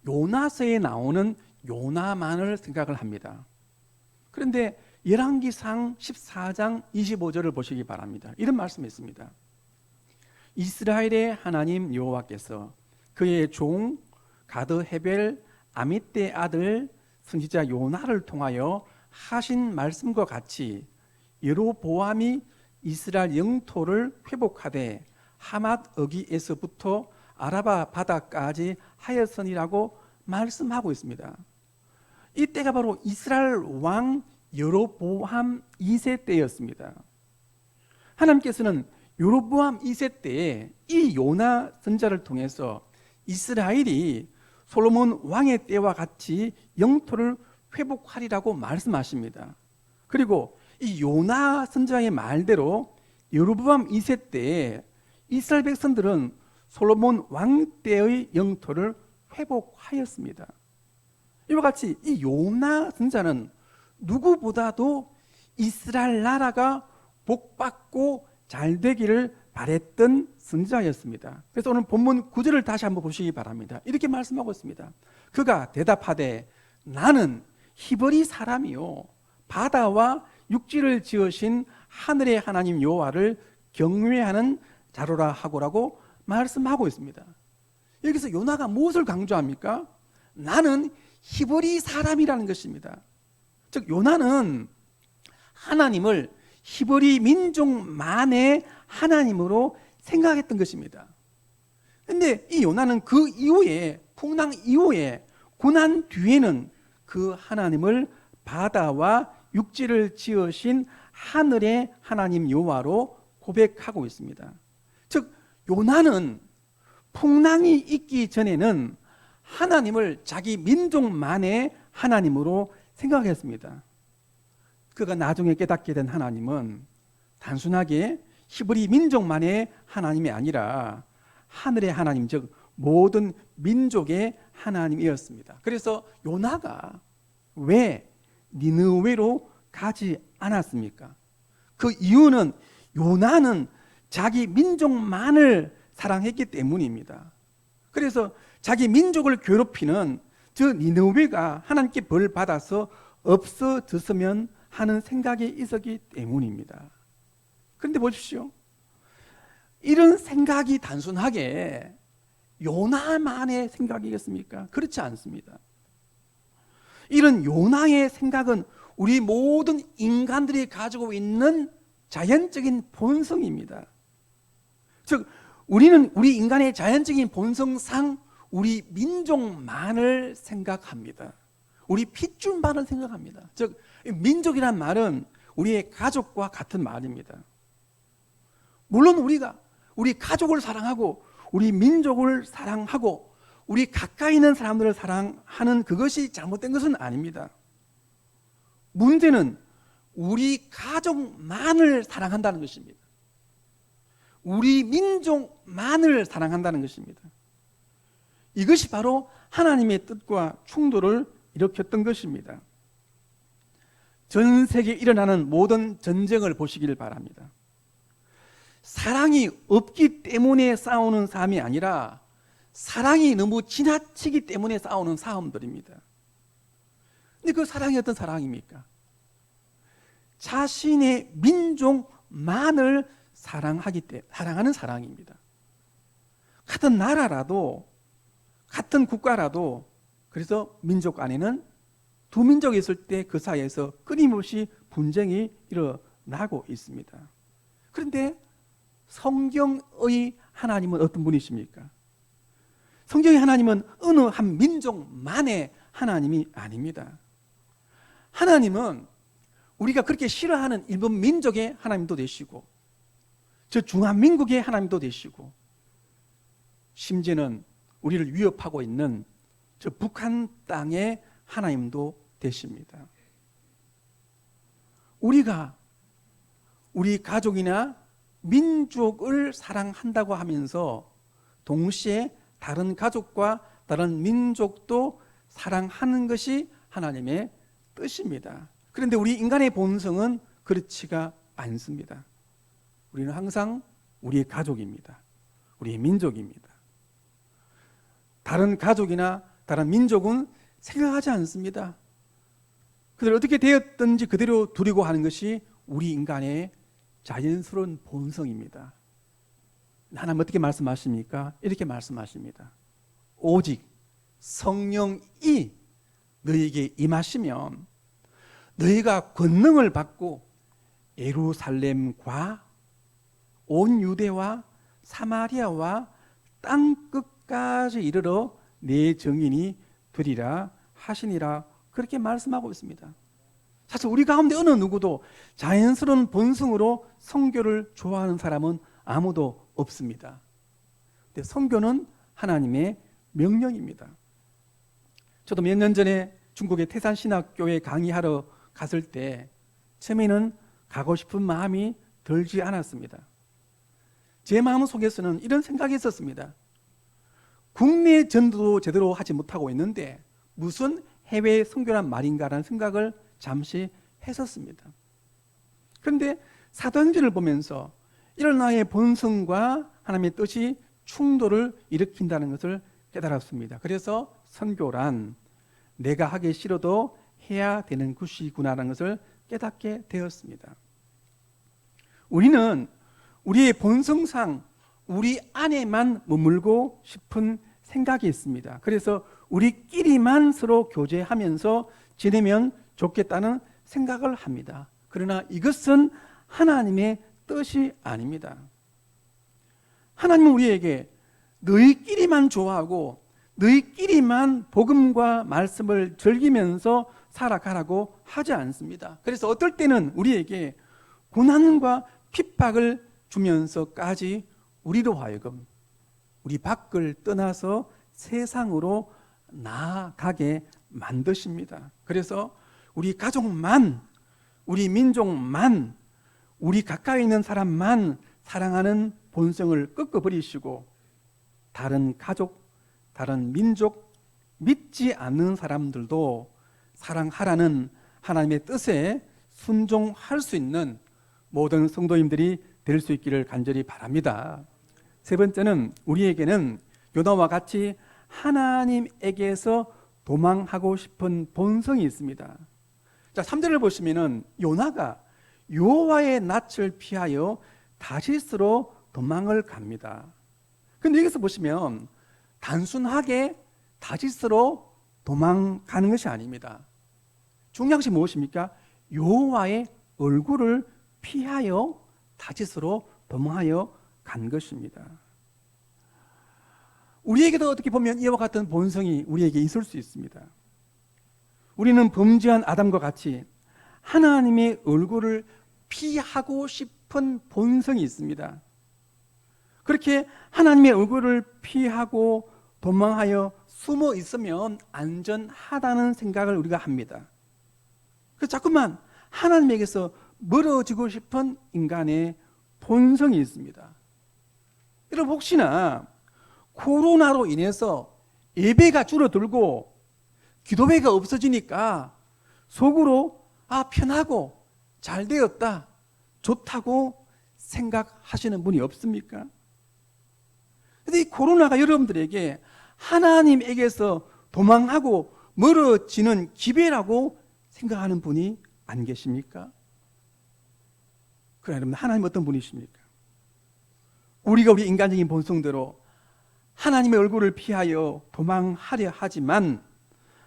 요나서에 나오는 요나만을 생각을 합니다. 그런데 열왕기상 14장 25절을 보시기 바랍니다. 이런 말씀이 있습니다. 이스라엘의 하나님 여호와께서 그의 종 가드 헤벨 아미떼 아들 선지자 요나를 통하여 하신 말씀과 같이 여로보암이 이스라엘 영토를 회복하되 하맛 어기에서부터 아라바 바다까지 하였으니라고 말씀하고 있습니다. 이때가 바로 이스라엘 왕 여로보암 2세 때였습니다. 하나님께서는 여로보암 2세 때에 이 요나 선지자를 통해서 이스라엘이 솔로몬 왕의 때와 같이 영토를 회복하리라고 말씀하십니다. 그리고 이 요나 선지자의 말대로 여로보암 2세 때에 이스라엘 백성들은 솔로몬 왕 때의 영토를 회복하였습니다. 이와 같이 이 요나 선지자는 누구보다도 이스라엘 나라가 복받고 잘 되기를 바랬던 선지자였습니다. 그래서 오늘 본문 9절을 다시 한번 보시기 바랍니다. 이렇게 말씀하고 있습니다. 그가 대답하되 나는 히브리 사람이요 바다와 육지를 지으신 하늘의 하나님 여호와를 경외하는 자로라 하고라고 말씀하고 있습니다. 여기서 요나가 무엇을 강조합니까? 나는 히브리 사람이라는 것입니다. 즉 요나는 하나님을 히브리 민족만의 하나님으로 생각했던 것입니다. 그런데 이 요나는 그 이후에 풍랑 이후에 고난 뒤에는 그 하나님을 바다와 육지를 지으신 하늘의 하나님 여호와로 고백하고 있습니다. 즉 요나는 풍랑이 있기 전에는 하나님을 자기 민족만의 하나님으로 생각했습니다. 그가 나중에 깨닫게 된 하나님은 단순하게 히브리 민족만의 하나님이 아니라 하늘의 하나님, 즉 모든 민족의 하나님이었습니다. 그래서 요나가 왜 니느웨로 가지 않았습니까? 그 이유는 요나는 자기 민족만을 사랑했기 때문입니다. 그래서 자기 민족을 괴롭히는 저 니느웨가 하나님께 벌 받아서 없어졌으면 하는 생각이 있었기 때문입니다. 그런데 보십시오. 이런 생각이 단순하게 요나만의 생각이겠습니까? 그렇지 않습니다. 이런 요나의 생각은 우리 모든 인간들이 가지고 있는 자연적인 본성입니다. 즉 우리는 우리 인간의 자연적인 본성상 우리 민족만을 생각합니다. 우리 핏줄만을 생각합니다. 즉 민족이란 말은 우리의 가족과 같은 말입니다. 물론 우리가 우리 가족을 사랑하고 우리 민족을 사랑하고 우리 가까이 있는 사람들을 사랑하는 그것이 잘못된 것은 아닙니다. 문제는 우리 가족만을 사랑한다는 것입니다. 우리 민족만을 사랑한다는 것입니다. 이것이 바로 하나님의 뜻과 충돌을 일으켰던 것입니다. 전 세계에 일어나는 모든 전쟁을 보시길 바랍니다. 사랑이 없기 때문에 싸우는 싸움이 아니라 사랑이 너무 지나치기 때문에 싸우는 싸움들입니다. 근데 그 사랑이 어떤 사랑입니까? 자신의 민족만을 사랑하는 사랑입니다. 같은 나라라도 같은 국가라도 그래서 민족 안에는 두 민족이 있을 때 그 사이에서 끊임없이 분쟁이 일어나고 있습니다. 그런데 성경의 하나님은 어떤 분이십니까? 성경의 하나님은 어느 한 민족만의 하나님이 아닙니다. 하나님은 우리가 그렇게 싫어하는 일본 민족의 하나님도 되시고 저 중화민국의 하나님도 되시고 심지어는 우리를 위협하고 있는 저 북한 땅의 하나님도 되십니다. 우리가 우리 가족이나 민족을 사랑한다고 하면서 동시에 다른 가족과 다른 민족도 사랑하는 것이 하나님의 뜻입니다. 그런데 우리 인간의 본성은 그렇지가 않습니다. 우리는 항상 우리의 가족입니다. 우리의 민족입니다. 다른 가족이나 다른 민족은 생각하지 않습니다. 그들 어떻게 되었든지 그대로 두리고 하는 것이 우리 인간의 자연스러운 본성입니다. 하나님 어떻게 말씀하십니까? 이렇게 말씀하십니다. 오직 성령이 너희에게 임하시면 너희가 권능을 받고 예루살렘과 온 유대와 사마리아와 땅 끝까지 이르러 내 증인이 되리라 하시니라 그렇게 말씀하고 있습니다. 사실 우리 가운데 어느 누구도 자연스러운 본성으로 선교를 좋아하는 사람은 아무도 없습니다. 근데 선교는 하나님의 명령입니다. 저도 몇 년 전에 중국의 태산신학교에 강의하러 갔을 때 처음에는 가고 싶은 마음이 들지 않았습니다. 제 마음 속에서는 이런 생각이 있었습니다. 국내 전도도 제대로 하지 못하고 있는데 무슨 해외 선교란 말인가라는 생각을 잠시 했었습니다. 그런데 사도행전을 보면서 이런 나의 본성과 하나님의 뜻이 충돌을 일으킨다는 것을 깨달았습니다. 그래서 선교란 내가 하기 싫어도 해야 되는 것이구나라는 것을 깨닫게 되었습니다. 우리는 우리의 본성상 우리 안에만 머물고 싶은 생각이 있습니다. 그래서 우리끼리만 서로 교제하면서 지내면 좋겠다는 생각을 합니다. 그러나 이것은 하나님의 뜻이 아닙니다. 하나님은 우리에게 너희끼리만 좋아하고 너희끼리만 복음과 말씀을 즐기면서 살아가라고 하지 않습니다. 그래서 어떨 때는 우리에게 고난과 핍박을 주면서까지 우리로 하여금 우리 밖을 떠나서 세상으로 나아가게 만드십니다. 그래서 우리 가족만, 우리 민족만, 우리 가까이 있는 사람만 사랑하는 본성을 꺾어버리시고 다른 가족, 다른 민족, 믿지 않는 사람들도 사랑하라는 하나님의 뜻에 순종할 수 있는 모든 성도님들이 될 수 있기를 간절히 바랍니다. 세 번째는 우리에게는 요나와 같이 하나님에게서 도망하고 싶은 본성이 있습니다. 자, 3절을 보시면은 요나가 여호와의 낯을 피하여 다시스로 도망을 갑니다. 근데 여기서 보시면 단순하게 다시스로 도망가는 것이 아닙니다. 중요한 것이 무엇입니까? 여호와의 얼굴을 피하여 다시스로 도망하여 간 것입니다. 우리에게도 어떻게 보면 이와 같은 본성이 우리에게 있을 수 있습니다. 우리는 범죄한 아담과 같이 하나님의 얼굴을 피하고 싶은 본성이 있습니다. 그렇게 하나님의 얼굴을 피하고 도망하여 숨어 있으면 안전하다는 생각을 우리가 합니다. 그래서 자꾸만 하나님에게서 멀어지고 싶은 인간의 본성이 있습니다. 여러분 혹시나 코로나로 인해서 예배가 줄어들고 기도회가 없어지니까 속으로 편하고 잘 되었다, 좋다고 생각하시는 분이 없습니까? 그런데 이 코로나가 여러분들에게 하나님에게서 도망하고 멀어지는 기회라고 생각하는 분이 안 계십니까? 그러나 여러분 하나님 어떤 분이십니까? 우리가 우리 인간적인 본성대로 하나님의 얼굴을 피하여 도망하려 하지만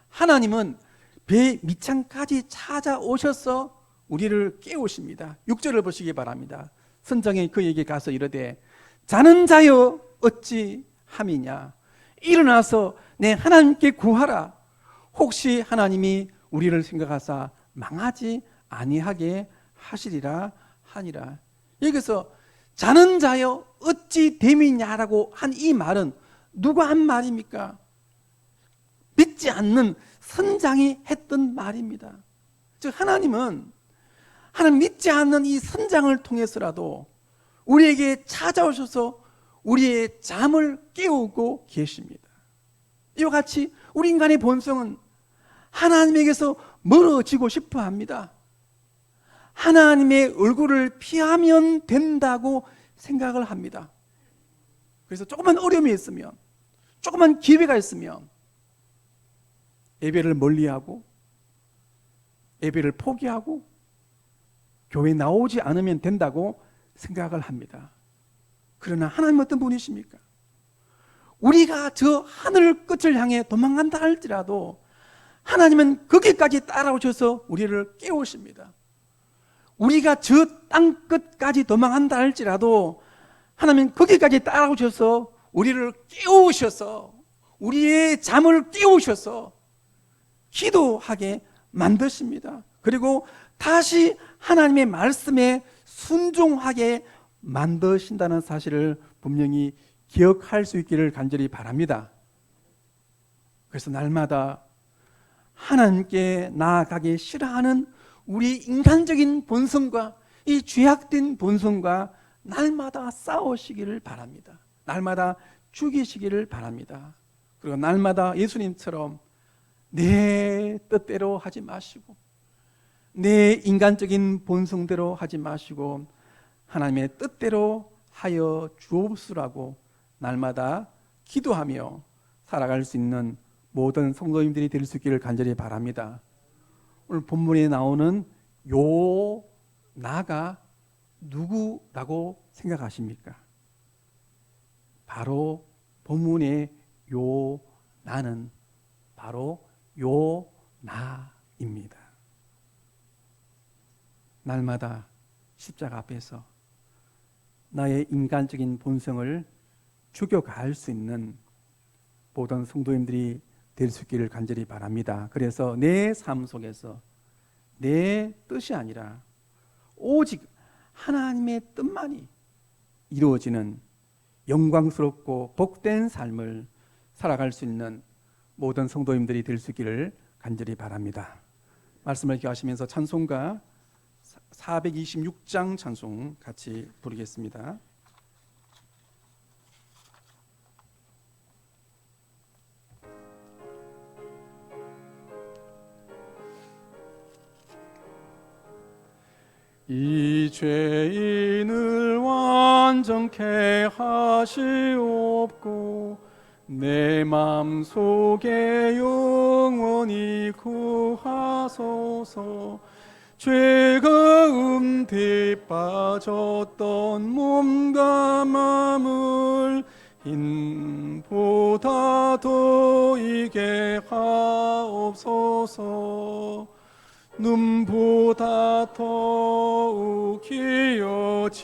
하나님은 배 밑창까지 찾아오셔서 우리를 깨우십니다. 6절을 보시기 바랍니다. 선장이 그에게 가서 이르되 자는 자여 어찌 함이냐, 일어나서 내 하나님께 구하라. 혹시 하나님이 우리를 생각하사 망하지 아니하게 하시리라 하니라. 여기서 자는 자여 어찌 됨이냐라고 한 이 말은 누가 한 말입니까? 믿지 않는 선장이 했던 말입니다. 즉 하나님은 하나님 믿지 않는 이 선장을 통해서라도 우리에게 찾아오셔서 우리의 잠을 깨우고 계십니다. 이와 같이 우리 인간의 본성은 하나님에게서 멀어지고 싶어 합니다. 하나님의 얼굴을 피하면 된다고 생각을 합니다. 그래서 조금만 어려움이 있으면, 조금만 기회가 있으면 예배를 멀리하고 예배를 포기하고 교회에 나오지 않으면 된다고 생각을 합니다. 그러나 하나님은 어떤 분이십니까? 우리가 저 하늘 끝을 향해 도망간다 할지라도 하나님은 거기까지 따라오셔서 우리를 깨우십니다. 우리가 저 땅 끝까지 도망한다 할지라도 하나님은 거기까지 따라오셔서 우리를 깨우셔서 우리의 잠을 깨우셔서 기도하게 만드십니다. 그리고 다시 하나님의 말씀에 순종하게 만드신다는 사실을 분명히 기억할 수 있기를 간절히 바랍니다. 그래서 날마다 하나님께 나아가기 싫어하는 우리 인간적인 본성과 이 죄악된 본성과 날마다 싸우시기를 바랍니다. 날마다 죽이시기를 바랍니다. 그리고 날마다 예수님처럼 내 뜻대로 하지 마시고 내 인간적인 본성대로 하지 마시고 하나님의 뜻대로 하여 주옵소라고 날마다 기도하며 살아갈 수 있는 모든 성도님들이 될 수 있기를 간절히 바랍니다. 오늘 본문에 나오는 요 나가 누구라고 생각하십니까? 바로 본문의 요 나는 바로 요 나입니다. 날마다 십자가 앞에서 나의 인간적인 본성을 죽여갈 수 있는 모든 성도님들이 될 수 있기를 간절히 바랍니다. 그래서 내 삶 속에서 내 뜻이 아니라 오직 하나님의 뜻만이 이루어지는 영광스럽고 복된 삶을 살아갈 수 있는 모든 성도님들이 될 수 있기를 간절히 바랍니다. 말씀을 기억하시면서 찬송가 426장 찬송 같이 부르겠습니다. 이 죄인을 완전케 하시옵고 내 맘속에 영원히 구하소서. 죄가음 뒤빠졌던 몸과 마음을 흰보다 더이게 하옵소서. 눈보다 더욱 기어지게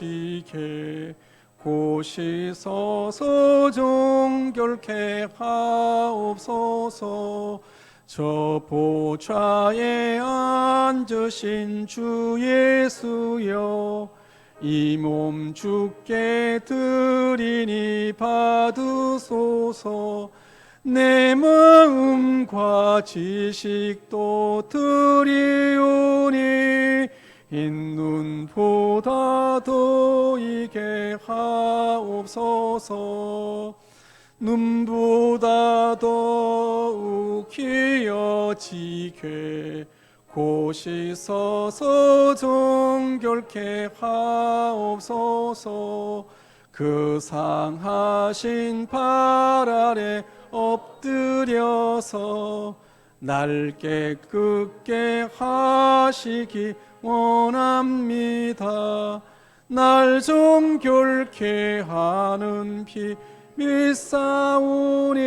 고시서서 정결케 하옵소서. 저 보좌에 앉으신 주 예수여, 이 몸 주께 드리니 받으소서. 내 마음과 지식도 드리오니 흰 눈보다 더이게 하옵소서. 눈보다 더욱 기어지게 고시서서 정결케 하옵소서. 그 상하신 발 아래 엎드려서 날 깨끗게 하시기 원합니다. 날 정결케 하는 피 믿사오니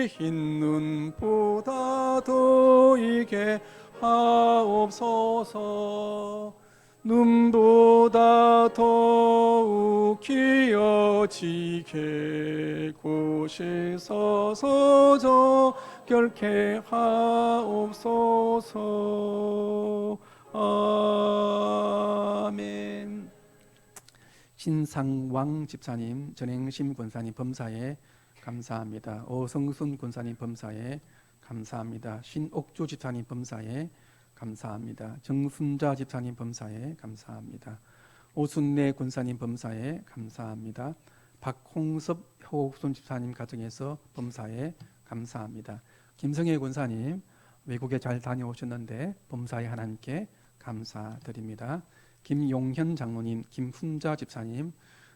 흰 눈보다 더이게 하옵소서. 눈보다 더욱 기어지게 고시서서 정결케 하옵소서. 아멘. 신상왕 집사님, 전행심 권사님 범사에 감사합니다. 오성순 권사님 범사에 감사합니다. 신옥주 집사님 범사에 감사합니다. 정순자 집사님 범사에 감사합니다. 오순내 권사님 범사에 감사합니다. 박홍섭 효옥순 집사님 가정에서 범사에 감사합니다. 김성애 권사님 외국에 잘 다녀오셨는데 범사에 하나님께 감사드립니다. 김용현 장로님, 김훈자 집사님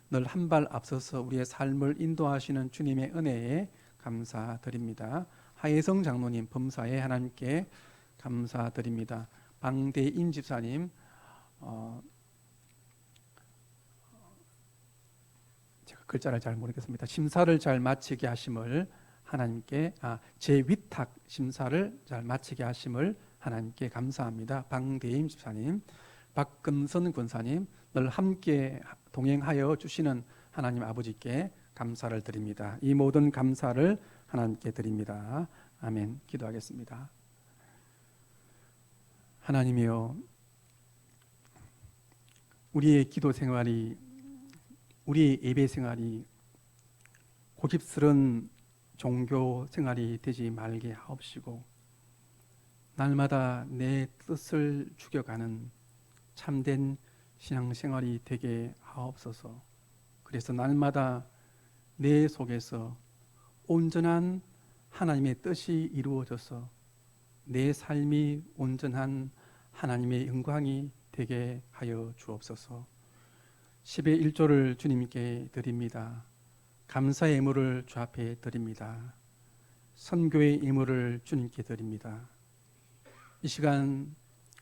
늘 한 발 앞서서 우리의 삶을 인도하시는 주님의 은혜에 감사드립니다. 하혜성 장로님 범사에 하나님께 감사드립니다. 방대인 집사님 제가 글자를 잘 모르겠습니다. 심사를 잘 마치게 하심을 하나님께 재위탁 심사를 잘 마치게 하심을 하나님께 감사합니다. 방대임 집사님, 박금선 권사님 늘 함께 동행하여 주시는 하나님 아버지께 감사를 드립니다. 이 모든 감사를 하나님께 드립니다. 아멘. 기도하겠습니다. 하나님이여, 우리의 기도 생활이, 우리의 예배 생활이 고집스런 종교 생활이 되지 말게 하옵시고 날마다 내 뜻을 죽여가는 참된 신앙생활이 되게 하옵소서. 그래서 날마다 내 속에서 온전한 하나님의 뜻이 이루어져서 내 삶이 온전한 하나님의 영광이 되게 하여 주옵소서. 10의 1조를 주님께 드립니다. 감사의 예물을 주 앞에 드립니다. 선교의 예물을 주님께 드립니다. 이 시간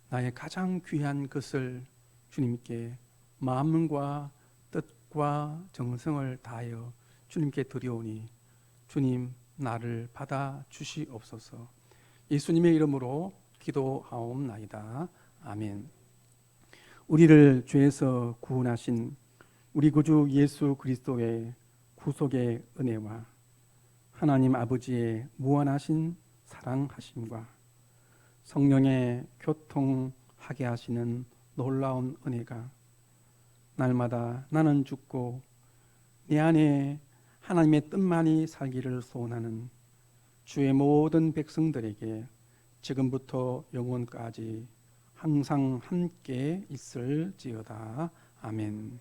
나의 가장 귀한 것을 주님께 마음과 뜻과 정성을 다하여 주님께 드려오니 주님 나를 받아 주시옵소서. 예수님의 이름으로 기도하옵나이다. 아멘. 우리를 죄에서 구원하신 우리 구주 예수 그리스도의 구속의 은혜와 하나님 아버지의 무한하신 사랑하심과 성령의 교통하게 하시는 놀라운 은혜가 날마다 나는 죽고 내 안에 하나님의 뜻만이 살기를 소원하는 주의 모든 백성들에게 지금부터 영원까지 항상 함께 있을지어다. 아멘.